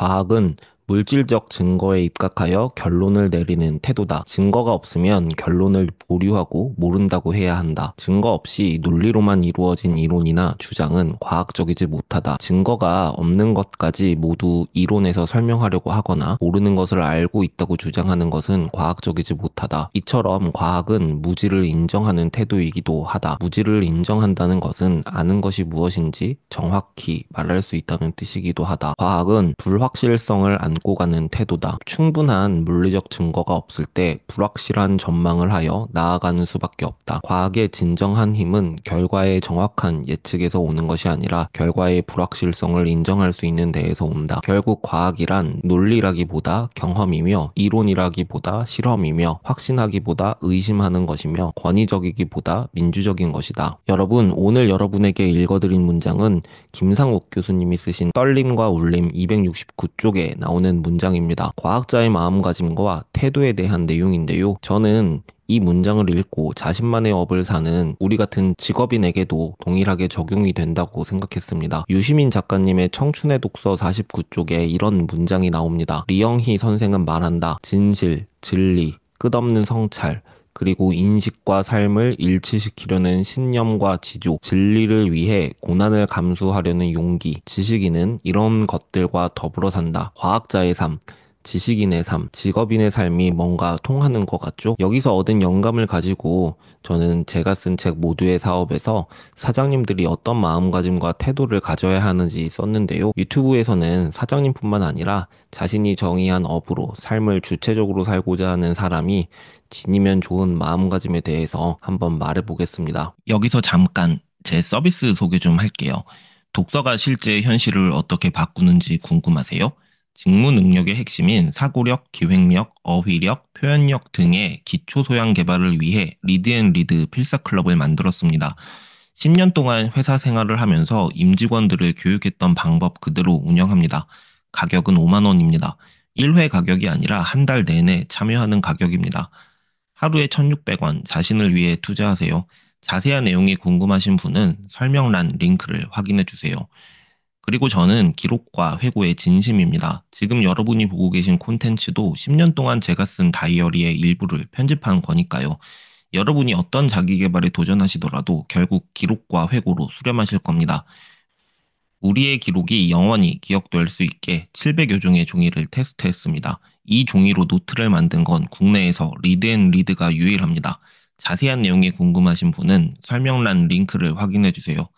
과학은 물질적 증거에 입각하여 결론을 내리는 태도다. 증거가 없으면 결론을 보류하고 모른다고 해야 한다. 증거 없이 논리로만 이루어진 이론이나 주장은 과학적이지 못하다. 증거가 없는 것까지 모두 이론에서 설명하려고 하거나 모르는 것을 알고 있다고 주장하는 것은 과학적이지 못하다. 이처럼 과학은 무지를 인정하는 태도이기도 하다. 무지를 인정한다는 것은 아는 것이 무엇인지 정확히 말할 수 있다는 뜻이기도 하다. 과학은 불확실성을 안고 가는 태도다. 충분한 물리적 증거가 없을 때 불확실한 전망을 하여 나아가는 수밖에 없다. 과학의 진정한 힘은 결과의 정확한 예측에서 오는 것이 아니라 결과의 불확실성을 인정할 수 있는 데에서 온다. 결국 과학이란 논리라기보다 경험이며 이론이라기보다 실험이며 확신하기보다 의심하는 것이며 권위적이기보다 민주적인 것이다. 여러분, 오늘 여러분에게 읽어드린 문장은 김상욱 교수님이 쓰신 떨림과 울림 269쪽에 나오는 문장입니다. 과학자의 마음가짐과 태도에 대한 내용인데요. 저는 이 문장을 읽고 자신만의 업을 사는 우리 같은 직업인에게도 동일하게 적용이 된다고 생각했습니다. 유시민 작가님의 청춘의 독서 49쪽에 이런 문장이 나옵니다. 리영희 선생은 말한다. 진실, 진리, 끝없는 성찰, 그리고 인식과 삶을 일치시키려는 신념과 지조, 진리를 위해 고난을 감수하려는 용기, 지식인은 이런 것들과 더불어 산다. 과학자의 삶, 지식인의 삶, 직업인의 삶이 뭔가 통하는 것 같죠? 여기서 얻은 영감을 가지고 저는 제가 쓴 책 모두의 사업에서 사장님들이 어떤 마음가짐과 태도를 가져야 하는지 썼는데요. 유튜브에서는 사장님뿐만 아니라 자신이 정의한 업으로 삶을 주체적으로 살고자 하는 사람이 지니면 좋은 마음가짐에 대해서 한번 말해보겠습니다. 여기서 잠깐 제 서비스 소개 좀 할게요. 독서가 실제 현실을 어떻게 바꾸는지 궁금하세요? 직무 능력의 핵심인 사고력, 기획력, 어휘력, 표현력 등의 기초 소양 개발을 위해 리드앤리드 필사 클럽을 만들었습니다. 10년 동안 회사 생활을 하면서 임직원들을 교육했던 방법 그대로 운영합니다. 가격은 5만 원입니다. 1회 가격이 아니라 한 달 내내 참여하는 가격입니다. 하루에 1,600원 자신을 위해 투자하세요. 자세한 내용이 궁금하신 분은 설명란 링크를 확인해 주세요. 그리고 저는 기록과 회고의 진심입니다. 지금 여러분이 보고 계신 콘텐츠도 10년 동안 제가 쓴 다이어리의 일부를 편집한 거니까요. 여러분이 어떤 자기계발에 도전하시더라도 결국 기록과 회고로 수렴하실 겁니다. 우리의 기록이 영원히 기억될 수 있게 700여 종의 종이를 테스트했습니다. 이 종이로 노트를 만든 건 국내에서 리드앤리드가 유일합니다. 자세한 내용이 궁금하신 분은 설명란 링크를 확인해 주세요.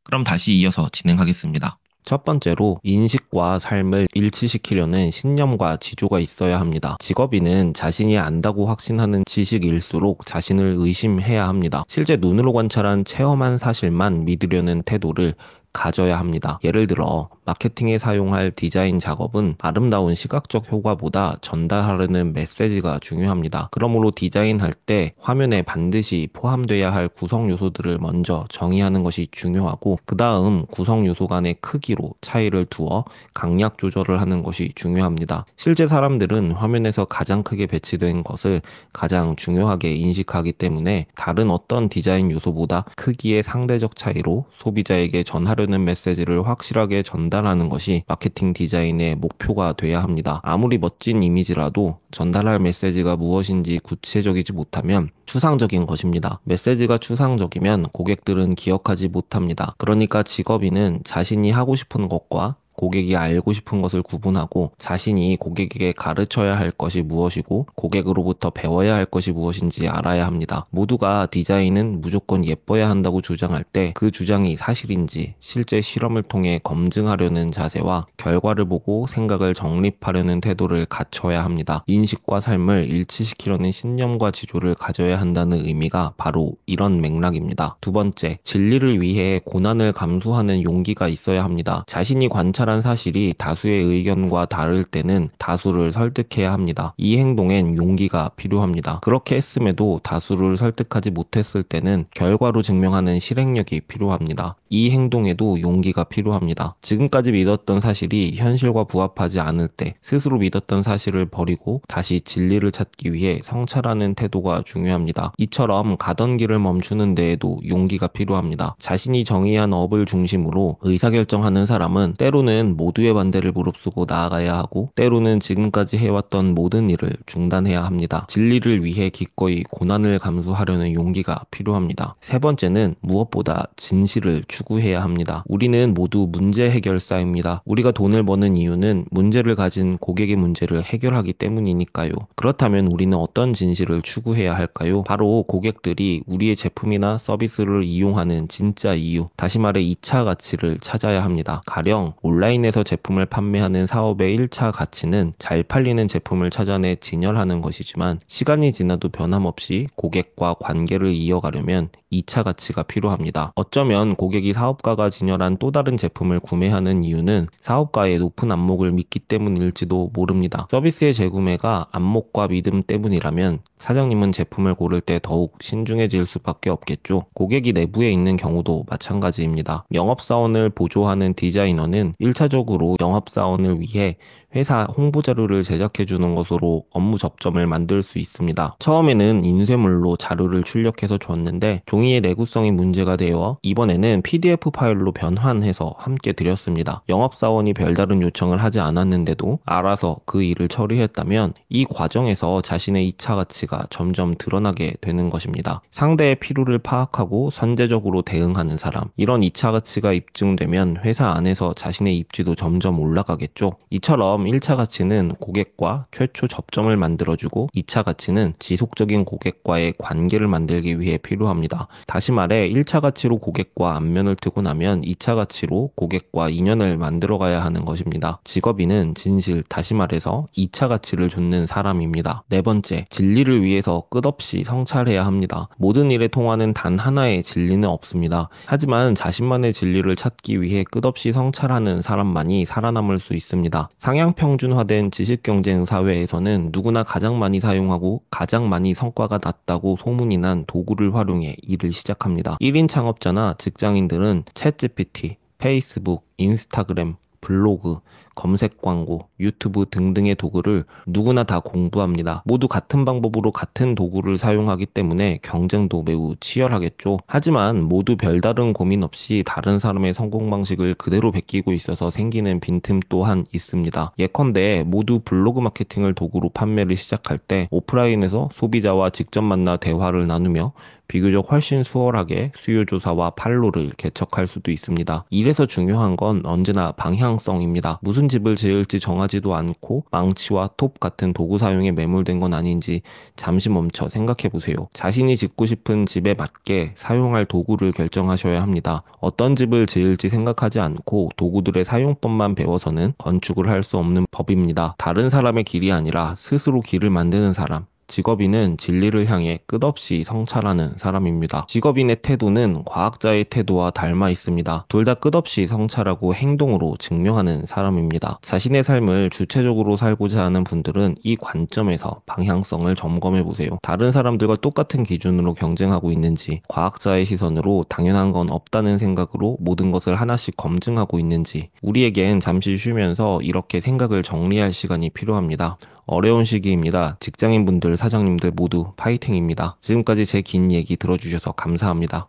그럼 다시 이어서 진행하겠습니다. 첫 번째로 인식과 삶을 일치시키려는 신념과 지조가 있어야 합니다. 직업인은 자신이 안다고 확신하는 지식일수록 자신을 의심해야 합니다. 실제 눈으로 관찰한 체험한 사실만 믿으려는 태도를 가져야 합니다. 예를 들어 마케팅에 사용할 디자인 작업은 아름다운 시각적 효과보다 전달하려는 메시지가 중요합니다. 그러므로 디자인할 때 화면에 반드시 포함돼야 할 구성 요소들을 먼저 정의하는 것이 중요하고 그 다음 구성 요소 간의 크기로 차이를 두어 강약 조절을 하는 것이 중요합니다. 실제 사람들은 화면에서 가장 크게 배치된 것을 가장 중요하게 인식하기 때문에 다른 어떤 디자인 요소보다 크기의 상대적 차이로 소비자에게 전하려는 메시지를 확실하게 전달하는 것이 마케팅 디자인의 목표가 돼야 합니다. 아무리 멋진 이미지라도 전달할 메시지가 무엇인지 구체적이지 못하면 추상적인 것입니다. 메시지가 추상적이면 고객들은 기억하지 못합니다. 그러니까 직업인은 자신이 하고 싶은 것과 고객이 알고 싶은 것을 구분하고 자신이 고객에게 가르쳐야 할 것이 무엇이고 고객으로부터 배워야 할 것이 무엇인지 알아야 합니다. 모두가 디자인은 무조건 예뻐야 한다고 주장할 때 그 주장이 사실인지 실제 실험을 통해 검증하려는 자세와 결과를 보고 생각을 정립하려는 태도를 갖춰야 합니다. 인식과 삶을 일치시키려는 신념과 지조를 가져야 한다는 의미가 바로 이런 맥락입니다. 두 번째, 진리를 위해 고난을 감수하는 용기가 있어야 합니다. 자신이 관찰한 사실이 다수의 의견과 다를 때는 다수를 설득해야 합니다. 이 행동엔 용기가 필요합니다. 그렇게 했음에도 다수를 설득하지 못했을 때는 결과로 증명하는 실행력이 필요합니다. 이 행동에도 용기가 필요합니다. 지금까지 믿었던 사실이 현실과 부합하지 않을 때 스스로 믿었던 사실을 버리고 다시 진리를 찾기 위해 성찰하는 태도가 중요합니다. 이처럼 가던 길을 멈추는 데에도 용기가 필요합니다. 자신이 정의한 업을 중심으로 의사결정하는 사람은 때로는 때로는 모두의 반대를 무릅쓰고 나아가야 하고 때로는 지금까지 해왔던 모든 일을 중단해야 합니다. 진리를 위해 기꺼이 고난을 감수하려는 용기가 필요합니다. 세 번째는 무엇보다 진실을 추구해야 합니다. 우리는 모두 문제 해결사입니다. 우리가 돈을 버는 이유는 문제를 가진 고객의 문제를 해결하기 때문이니까요. 그렇다면 우리는 어떤 진실을 추구해야 할까요? 바로 고객들이 우리의 제품이나 서비스를 이용하는 진짜 이유, 다시 말해 2차 가치를 찾아야 합니다. 가령 온라인에서 제품을 판매하는 사업의 1차 가치는 잘 팔리는 제품을 찾아내 진열하는 것이지만 시간이 지나도 변함없이 고객과 관계를 이어가려면 2차 가치가 필요합니다. 어쩌면 고객이 사업가가 진열한 또 다른 제품을 구매하는 이유는 사업가의 높은 안목을 믿기 때문일지도 모릅니다. 서비스의 재구매가 안목과 믿음 때문이라면 사장님은 제품을 고를 때 더욱 신중해질 수밖에 없겠죠. 고객이 내부에 있는 경우도 마찬가지입니다. 영업사원을 보조하는 디자이너는 1차적으로 영업사원을 위해 회사 홍보 자료를 제작해 주는 것으로 업무 접점을 만들 수 있습니다. 처음에는 인쇄물로 자료를 출력해서 줬는데 종이의 내구성이 문제가 되어 이번에는 PDF 파일로 변환해서 함께 드렸습니다. 영업사원이 별다른 요청을 하지 않았는데도 알아서 그 일을 처리했다면 이 과정에서 자신의 2차 가치가 점점 드러나게 되는 것입니다. 상대의 필요를 파악하고 선제적으로 대응하는 사람. 이런 2차 가치가 입증되면 회사 안에서 자신의 입지도 점점 올라가겠죠. 이처럼 1차 가치는 고객과 최초 접점을 만들어주고 2차 가치는 지속적인 고객과의 관계를 만들기 위해 필요합니다. 다시 말해 1차 가치로 고객과 안면을 트고 나면 2차 가치로 고객과 인연을 만들어가야 하는 것입니다. 직업인은 진실, 다시 말해서 2차 가치를 좇는 사람입니다. 네 번째, 진리를 위해서 끝없이 성찰해야 합니다. 모든 일에 통하는 단 하나의 진리는 없습니다. 하지만 자신만의 진리를 찾기 위해 끝없이 성찰하는 사람만이 살아남을 수 있습니다. 상향평준화된 지식경쟁 사회에서는 누구나 가장 많이 사용하고 가장 많이 성과가 났다고 소문이 난 도구를 활용해 일을 시작합니다. 1인 창업자나 직장인들은 챗GPT, 페이스북, 인스타그램, 블로그, 검색 광고, 유튜브 등등의 도구를 누구나 다 공부합니다. 모두 같은 방법으로 같은 도구를 사용하기 때문에 경쟁도 매우 치열하겠죠. 하지만 모두 별다른 고민 없이 다른 사람의 성공 방식을 그대로 베끼고 있어서 생기는 빈틈 또한 있습니다. 예컨대 모두 블로그 마케팅을 도구로 판매를 시작할 때 오프라인에서 소비자와 직접 만나 대화를 나누며 비교적 훨씬 수월하게 수요 조사와 판로를 개척할 수도 있습니다. 이래서 중요한 건 언제나 방향성입니다. 무슨 집을 지을지 정하지도 않고 망치와 톱 같은 도구 사용에 매몰된 건 아닌지 잠시 멈춰 생각해 보세요. 자신이 짓고 싶은 집에 맞게 사용할 도구를 결정하셔야 합니다. 어떤 집을 지을지 생각하지 않고 도구들의 사용법만 배워서는 건축을 할 수 없는 법입니다. 다른 사람의 길이 아니라 스스로 길을 만드는 사람. 직업인은 진리를 향해 끝없이 성찰하는 사람입니다. 직업인의 태도는 과학자의 태도와 닮아 있습니다. 둘 다 끝없이 성찰하고 행동으로 증명하는 사람입니다. 자신의 삶을 주체적으로 살고자 하는 분들은 이 관점에서 방향성을 점검해 보세요. 다른 사람들과 똑같은 기준으로 경쟁하고 있는지, 과학자의 시선으로 당연한 건 없다는 생각으로 모든 것을 하나씩 검증하고 있는지, 우리에겐 잠시 쉬면서 이렇게 생각을 정리할 시간이 필요합니다. 어려운 시기입니다. 직장인분들, 사장님들 모두 파이팅입니다. 지금까지 제 긴 얘기 들어주셔서 감사합니다.